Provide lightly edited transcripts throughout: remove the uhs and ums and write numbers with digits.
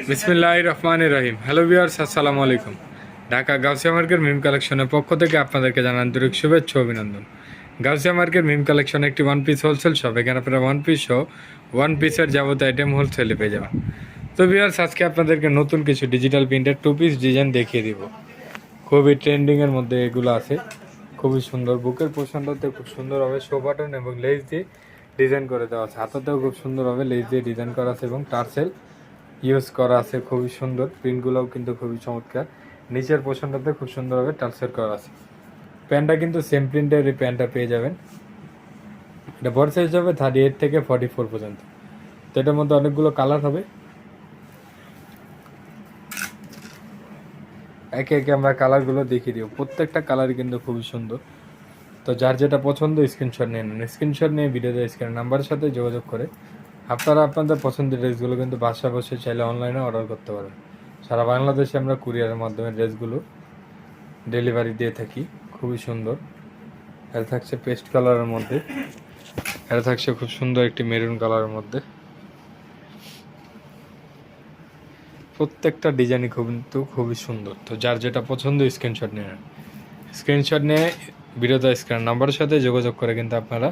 বিসমিল্লাহির রহমানির রহিম। Hello viewers, আসসালামু আলাইকুম। ঢাকা গাউসিয়া মার্কেট মিম কালেকশনের পক্ষ থেকে আপনাদেরকে জানান আন্তরিক শুভেচ্ছা ও অভিনন্দন। গাউসিয়া মার্কেট মিম কালেকশন একটি ওয়ান পিস হোলসেল শপ। এখানে আপনারা ওয়ান পিস সহ ওয়ান পিসের যাবতীয় আইটেম হোলসেলে পেয়ে যাবেন। তো ভিউয়ার্স, আজকে আপনাদেরকে নতুন কিছু ডিজিটাল প্রিন্টের টু পিস ডিজাইন দেখিয়ে দিব। খুবই ট্রেন্ডিংয়ের মধ্যে এগুলো আছে, খুবই সুন্দর। বুকের পোর্শনটাতে খুব সুন্দরভাবে শো বাটন এবং লেস দিয়ে ডিজাইন করে দেওয়া আছে। হাতাতেও খুব সুন্দরভাবে লেস দিয়ে ডিজাইন করা আছে এবং টার্সেল ইউজ করা আছে। খুবই সুন্দর, প্রিন্টগুলোও কিন্তু খুবই চমৎকার। নিচের পোর্শনটাতে খুব সুন্দরভাবে টার্সেল করা আছে। প্যান্টটা কিন্তু সেম প্রিন্টের এই প্যান্টটা পেয়ে যাবেন। এটা বড় সাইজ হবে 38 থেকে 44 পর্যন্ত। তো এটার মধ্যে অনেকগুলো কালার হবে, একে একে আমরা কালারগুলো দেখিয়ে দিব। প্রত্যেকটা কালারই কিন্তু খুবই সুন্দর। তো যার যেটা পছন্দ স্ক্রিনশট নিয়ে নেন। স্ক্রিনশট নিয়ে ভিডিওতে স্ক্রিনের নাম্বারের সাথে যোগাযোগ করে আপনারা আপনাদের পছন্দের ড্রেসগুলো কিন্তু বাসা বসে চাইলে অনলাইনে অর্ডার করতে পারেন। সারা বাংলাদেশে আমরা কুরিয়ারের মাধ্যমে ড্রেসগুলো ডেলিভারি দিয়ে থাকি। খুবই সুন্দর। এটা থাকছে পেস্ট কালারের মধ্যে, এটা থাকছে খুব সুন্দর একটি মেরুন কালারের মধ্যে। প্রত্যেকটা ডিজাইনই খুবই সুন্দর। তো যার যেটা পছন্দ স্ক্রিনশট নিয়ে নেন। স্ক্রিনশট নিয়ে ভিডিওতে স্ক্রিন নাম্বারের সাথে যোগাযোগ করে কিন্তু আপনারা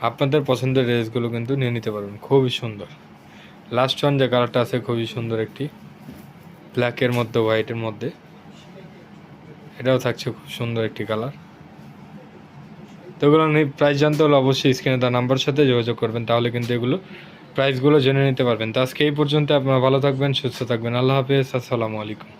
আপনাদের পছন্দের ড্রেসগুলো কিন্তু নিয়ে নিতে পারবেন। খুবই সুন্দর। লাস্ট ওয়ান যে কালারটা আছে খুবই সুন্দর, একটি ব্ল্যাকের মধ্যে হোয়াইটের মধ্যে, এটাও থাকছে খুব সুন্দর একটি কালার। তো এগুলো প্রাইস জানতে হলে অবশ্যই স্ক্রিনে তার নাম্বারের সাথে যোগাযোগ করবেন, তাহলে কিন্তু এগুলো প্রাইসগুলো জেনে নিতে পারবেন। তো আজকে এই পর্যন্ত, আপনারা ভালো থাকবেন, সুস্থ থাকবেন। আল্লাহ হাফেজ, আসসালামু আলাইকুম।